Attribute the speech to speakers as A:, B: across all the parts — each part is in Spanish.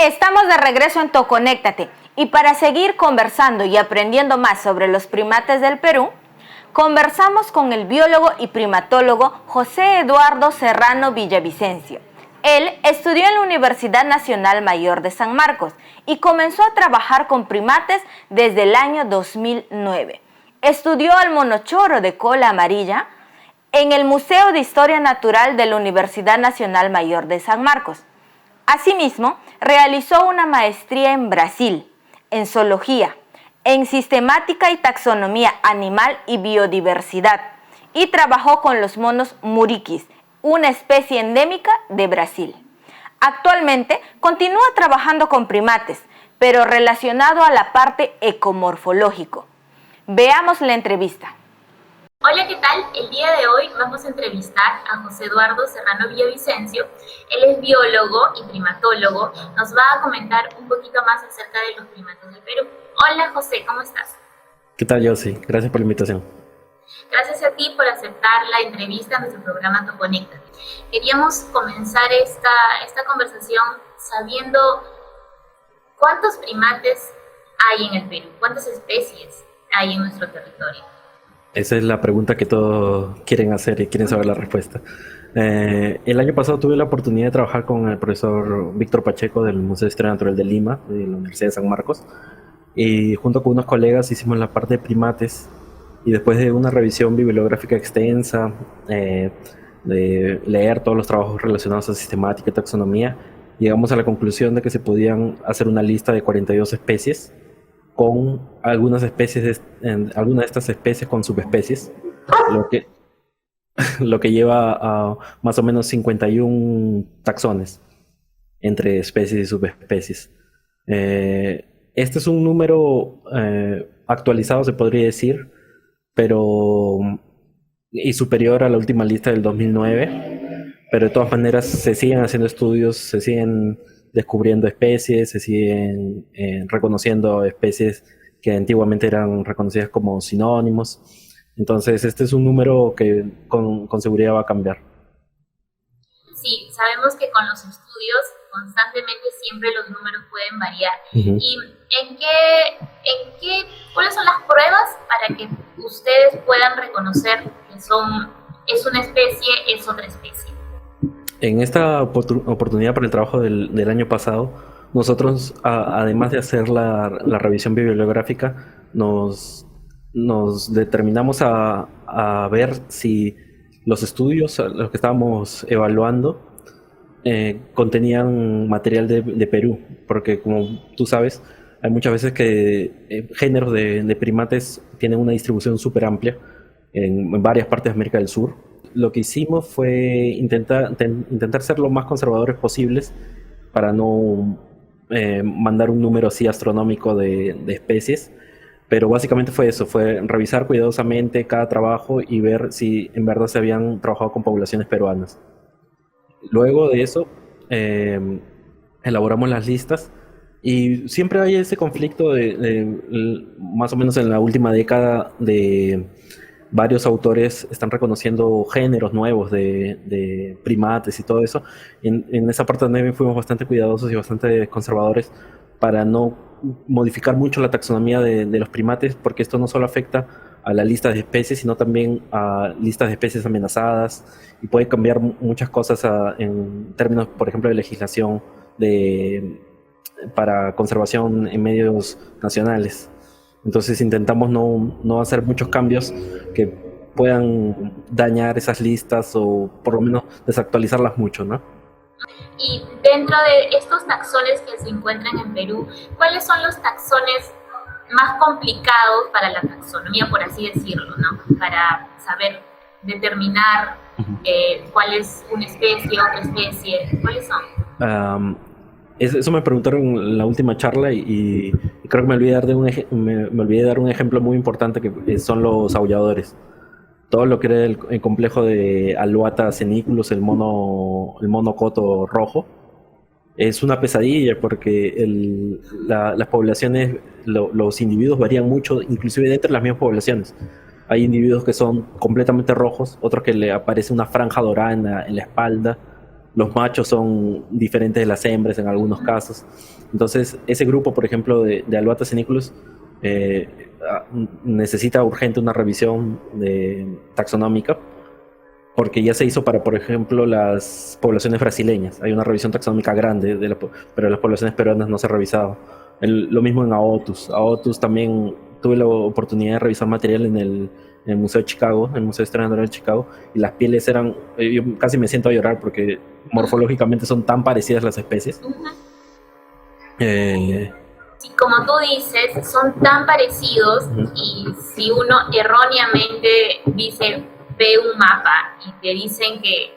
A: Estamos de regreso en Toconéctate y para seguir conversando y aprendiendo más sobre los primates del Perú, conversamos con el biólogo y primatólogo José Eduardo Serrano Villavicencio. Él estudió en la Universidad Nacional Mayor de San Marcos y comenzó a trabajar con primates desde el año 2009. Estudió al monochoro de cola amarilla en el Museo de Historia Natural de la Universidad Nacional Mayor de San Marcos. Asimismo, realizó una maestría en Brasil, en zoología, en sistemática y taxonomía animal y biodiversidad, y trabajó con los monos muriquis, una especie endémica de Brasil. Actualmente continúa trabajando con primates, pero relacionado a la parte ecomorfológico. Veamos la entrevista.
B: Hola, ¿qué tal? El día de hoy vamos a entrevistar a José Eduardo Serrano Villavicencio. Él es biólogo y primatólogo. Nos va a comentar un poquito más acerca de los primates del Perú. Hola, José, ¿cómo estás?
C: ¿Qué tal, Yossi? Gracias por la invitación.
B: Gracias a ti por aceptar la entrevista en nuestro programa Toconéctate. Queríamos comenzar esta conversación sabiendo cuántos primates hay en el Perú, cuántas especies hay en nuestro territorio.
C: Esa es la pregunta que todos quieren hacer y quieren saber la respuesta. El año pasado tuve la oportunidad de trabajar con el profesor Víctor Pacheco del Museo de Historia Natural de Lima, de la Universidad de San Marcos, y junto con unos colegas hicimos la parte de primates, y después de una revisión bibliográfica extensa, de leer todos los trabajos relacionados a sistemática y taxonomía, llegamos a la conclusión de que se podían hacer una lista de 42 especies, con algunas de estas especies con subespecies, lo que lleva a más o menos 51 taxones entre especies y subespecies. Este es un número actualizado, se podría decir, pero y superior a la última lista del 2009, pero de todas maneras se siguen haciendo estudios, se siguen descubriendo especies, se siguen reconociendo especies que antiguamente eran reconocidas como sinónimos. Entonces este es un número que con seguridad va a cambiar.
B: Sí, sabemos que con los estudios constantemente siempre los números pueden variar.
C: Uh-huh.
B: ¿Y cuáles son las pruebas para que ustedes puedan reconocer que es una especie, es otra especie?
C: En esta oportunidad por el trabajo del año pasado, nosotros, además de hacer la revisión bibliográfica, nos determinamos a ver si los estudios a los que estábamos evaluando contenían material de Perú, porque como tú sabes, hay muchas veces que géneros de primates tienen una distribución súper amplia en varias partes de América del Sur. Lo que hicimos fue intentar ser lo más conservadores posibles para no mandar un número así astronómico de especies, pero básicamente fue eso, fue revisar cuidadosamente cada trabajo y ver si en verdad se habían trabajado con poblaciones peruanas. Luego de eso elaboramos las listas y siempre hay ese conflicto más o menos en la última década de varios autores están reconociendo géneros nuevos de primates y todo eso. En esa parte también fuimos bastante cuidadosos y bastante conservadores para no modificar mucho la taxonomía de los primates, porque esto no solo afecta a la lista de especies, sino también a listas de especies amenazadas, y puede cambiar muchas cosas en términos, por ejemplo, de legislación para conservación en medios nacionales. Entonces intentamos no hacer muchos cambios que puedan dañar esas listas o por lo menos desactualizarlas mucho, ¿no?
B: Y dentro de estos taxones que se encuentran en Perú, ¿cuáles son los taxones más complicados para la taxonomía, por así decirlo, ¿no? Para saber determinar cuál es una especie, otra especie, ¿cuáles son?
C: Eso me preguntaron en la última charla y creo que me olvidé de dar un ejemplo muy importante, que son los aulladores. Todo lo que era el complejo de Alouatta seniculus, el mono coto rojo, es una pesadilla porque las poblaciones, los individuos varían mucho, inclusive dentro de las mismas poblaciones. Hay individuos que son completamente rojos, otros que le aparece una franja dorada en la espalda, los machos son diferentes de las hembras en algunos casos. Entonces, ese grupo, por ejemplo, de Alouatta seniculus necesita urgente una revisión taxonómica, porque ya se hizo para, por ejemplo, las poblaciones brasileñas. Hay una revisión taxonómica grande, pero las poblaciones peruanas no se ha revisado. Lo mismo en Aotus. Aotus también tuve la oportunidad de revisar material en el Museo de Chicago, en el Museo de Historia Natural de Chicago, y las pieles eran... yo casi me siento a llorar porque morfológicamente son tan parecidas las especies.
B: Sí, como tú dices, son tan parecidos, y si uno erróneamente ve un mapa y te dicen que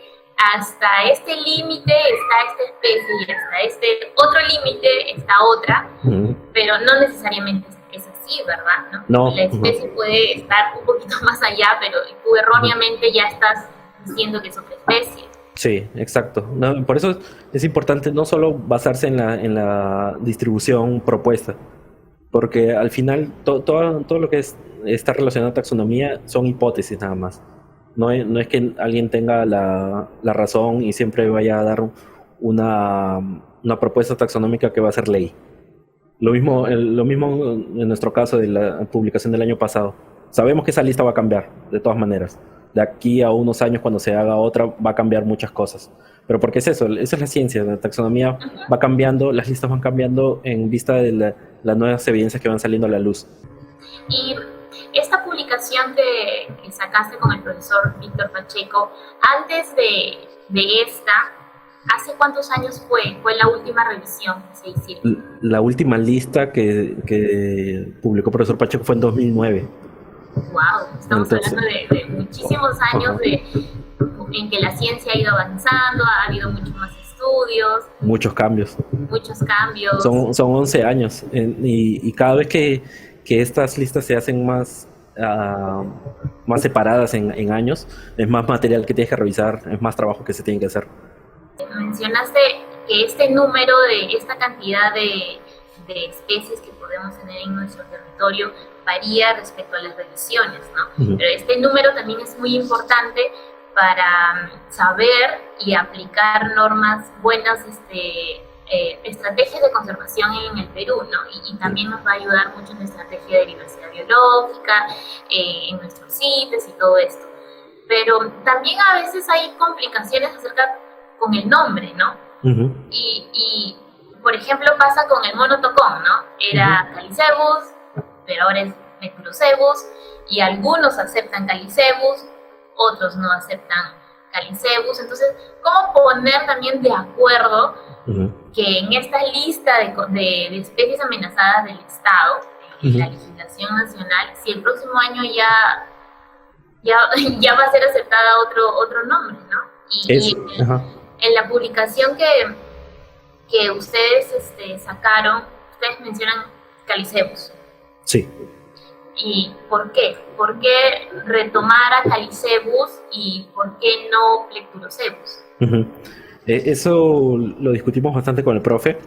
B: hasta este límite está esta especie y hasta este otro límite está otra, pero no necesariamente es así, ¿verdad? ¿No? La especie puede estar un poquito más allá, pero tú erróneamente ya estás diciendo que es otra especie.
C: Sí, exacto. No, por eso es importante no solo basarse en la distribución propuesta, porque al final todo lo que está relacionado a taxonomía son hipótesis nada más. No es que alguien tenga la razón y siempre vaya a dar una propuesta taxonómica que va a ser ley. Lo mismo en nuestro caso de la publicación del año pasado. Sabemos que esa lista va a cambiar, de todas maneras. De aquí a unos años, cuando se haga otra, va a cambiar muchas cosas. Pero porque esa es la ciencia, la taxonomía va cambiando, las listas van cambiando en vista de las nuevas evidencias que van saliendo a la luz.
B: Y esta publicación que sacaste con el profesor Víctor Pacheco, antes de esta, ¿hace cuántos años fue la última revisión que se hicieron?
C: La última lista que publicó el profesor Pacheco fue en 2009.
B: Wow, estamos hablando de muchísimos años en que la ciencia ha ido avanzando, ha habido muchos más estudios.
C: Muchos cambios. Son 11 años y cada vez que estas listas se hacen más separadas en años, es más material que tienes que revisar, es más trabajo que se tiene que hacer.
B: Mencionaste que este número esta cantidad de especies que podemos tener en nuestro territorio varía respecto a las revisiones, ¿no? Pero este número también es muy importante para saber y aplicar buenas estrategias de conservación en el Perú, ¿no? Y también nos va a ayudar mucho en la estrategia de diversidad biológica, en nuestros sitios y todo esto. Pero también a veces hay complicaciones con el nombre, ¿no? Y por ejemplo, pasa con el mono tocón, ¿no? Era Calicebus, pero ahora es Necturocebus, y algunos aceptan Calicebus, otros no aceptan Calicebus. Entonces, ¿cómo poner también de acuerdo que en esta lista de especies amenazadas del Estado, en la legislación nacional, si el próximo año ya va a ser aceptada otro nombre, ¿no? Y en la publicación que ustedes sacaron, ustedes mencionan Calicebus.
C: Sí.
B: ¿Y por qué? ¿Por qué retomar a Calicebus y por qué no Plecturocebus?
C: Eso lo discutimos bastante con el profe,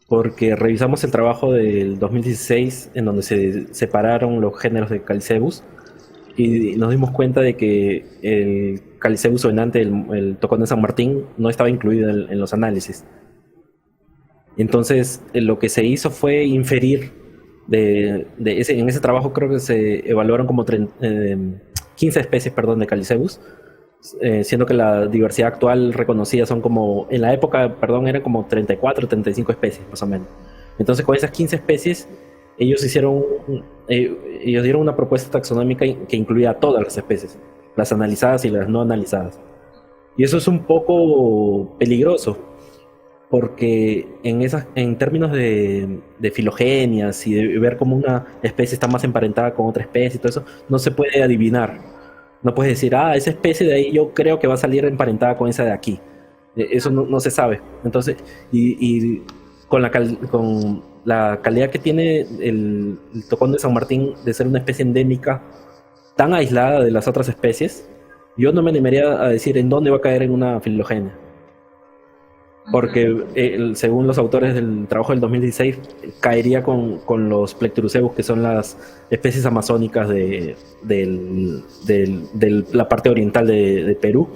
C: porque revisamos el trabajo del 2016 en donde se separaron los géneros de Calicebus y nos dimos cuenta de que el Calicebus soenante, el tocón de San Martín, no estaba incluido en los análisis. Entonces, lo que se hizo fue inferir en ese trabajo. Creo que se evaluaron como 15 especies de Calicebus, siendo que la diversidad actual reconocida son como, en la época, eran como 34 o 35 especies más o menos. Entonces, con esas 15 especies, ellos dieron una propuesta taxonómica que incluía a todas las especies, las analizadas y las no analizadas. Y eso es un poco peligroso, porque en términos de filogenias y de ver cómo una especie está más emparentada con otra especie y todo eso, no se puede adivinar. No puedes decir, esa especie de ahí yo creo que va a salir emparentada con esa de aquí. Eso no se sabe. Entonces, y con la calidad que tiene el tocón de San Martín de ser una especie endémica tan aislada de las otras especies, yo no me animaría a decir en dónde va a caer en una filogenia. Porque según los autores del trabajo del 2016, caería con los Plecturocebus, que son las especies amazónicas de la parte oriental de Perú.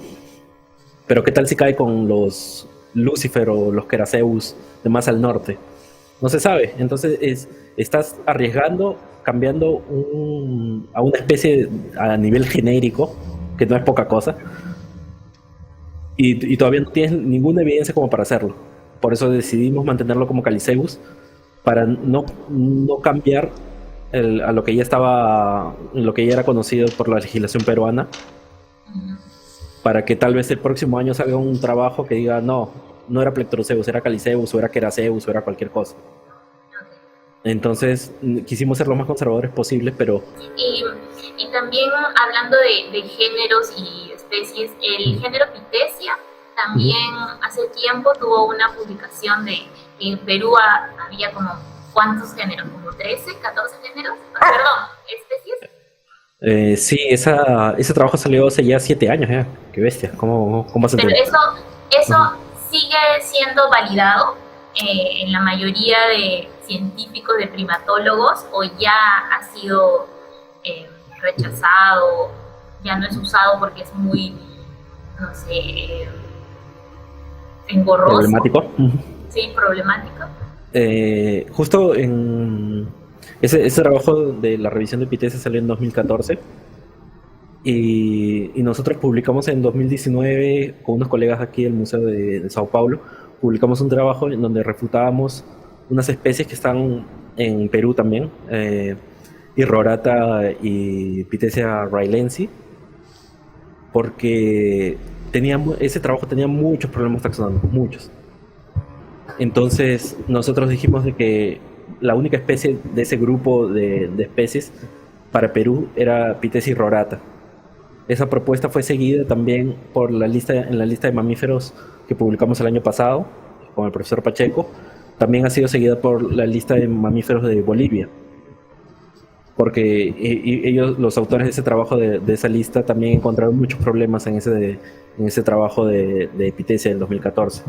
C: Pero ¿qué tal si cae con los Lucifer o los Queraceus de más al norte? No se sabe. Entonces estás arriesgando, cambiando a una especie a nivel genérico, que no es poca cosa, y todavía no tienes ninguna evidencia como para hacerlo. Por eso decidimos mantenerlo como Caliceus, para no cambiar a lo que ya estaba, lo que ya era conocido por la legislación peruana, para que tal vez el próximo año salga un trabajo que diga no era Plectoroceus, era Caliceus, o era Queraceus, o era cualquier cosa. Entonces quisimos ser lo más conservadores posibles, pero...
B: Y también hablando de géneros y especies, el género Pithecia también hace tiempo tuvo una publicación de que en Perú había como ¿cuántos géneros? ¿Como 13, 14 géneros? Perdón, especies.
C: Sí, ese trabajo salió hace ya 7 años, ¿eh? Qué bestia, ¿cómo se
B: Pero
C: entiende?
B: eso sigue siendo validado en la mayoría de científicos, de primatólogos, o ya ha sido rechazado, ya no es usado porque es muy, no sé, engorroso.
C: Problemático.
B: Sí, problemático.
C: Justo en ese trabajo de la revisión de Pithecia salió en 2014 y nosotros publicamos en 2019 con unos colegas aquí del Museo de Sao Paulo, publicamos un trabajo en donde refutábamos unas especies que están en Perú también, Irrorata y Pithecia railensi, porque ese trabajo tenía muchos problemas taxonómicos, muchos. Entonces nosotros dijimos de que la única especie de ese grupo de especies para Perú era Pithecia irrorata. Esa propuesta fue seguida también por en la lista de mamíferos que publicamos el año pasado con el profesor Pacheco. También ha sido seguida por la lista de mamíferos de Bolivia, porque ellos, los autores de ese trabajo, de esa lista, también encontraron muchos problemas en ese trabajo de Pithecia del 2014.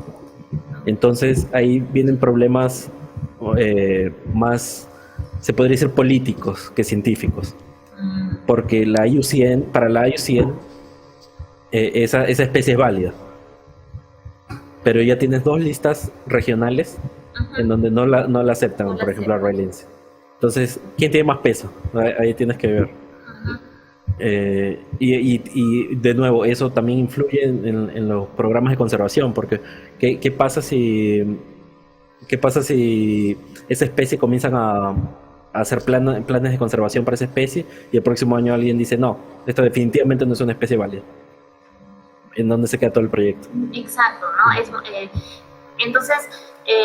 C: Entonces ahí vienen problemas más, se podría decir, políticos que científicos, porque para la IUCN esa especie es válida, pero ya tienes 2 listas regionales en donde no la aceptan, por ejemplo a railensi. Entonces, ¿quién tiene más peso? Ahí tienes que ver. Y de nuevo, eso también influye en los programas de conservación, porque ¿qué pasa si esa especie comienzan a hacer planes de conservación para esa especie y el próximo año alguien dice no, esto definitivamente no es una especie válida? ¿En dónde se queda todo el proyecto?
B: Exacto, ¿no? Entonces,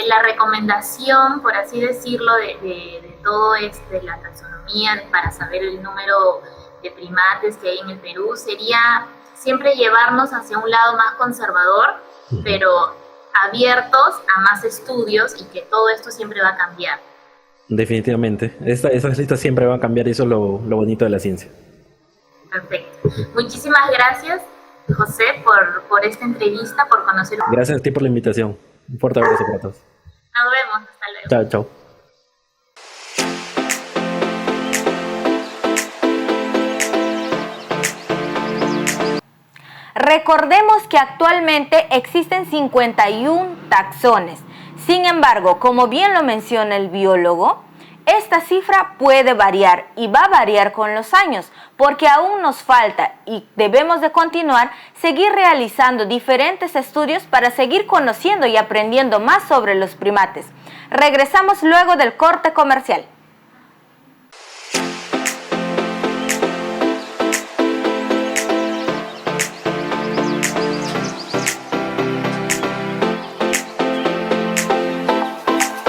B: la recomendación, por así decirlo, de todo esto, de la taxonomía, para saber el número de primates que hay en el Perú, sería siempre llevarnos hacia un lado más conservador, pero abiertos a más estudios, y que todo esto siempre va a cambiar.
C: Definitivamente. Esas listas siempre van a cambiar, y eso es lo bonito de la ciencia.
B: Perfecto. Muchísimas gracias, José, por esta entrevista, por conocer.
C: Gracias a ti por la invitación. Un fuerte abrazo para todos.
B: Nos vemos. Hasta luego.
C: Chao, chao.
A: Recordemos que actualmente existen 51 taxones. Sin embargo, como bien lo menciona el biólogo, esta cifra puede variar y va a variar con los años, porque aún nos falta y debemos de continuar, seguir realizando diferentes estudios para seguir conociendo y aprendiendo más sobre los primates. Regresamos luego del corte comercial.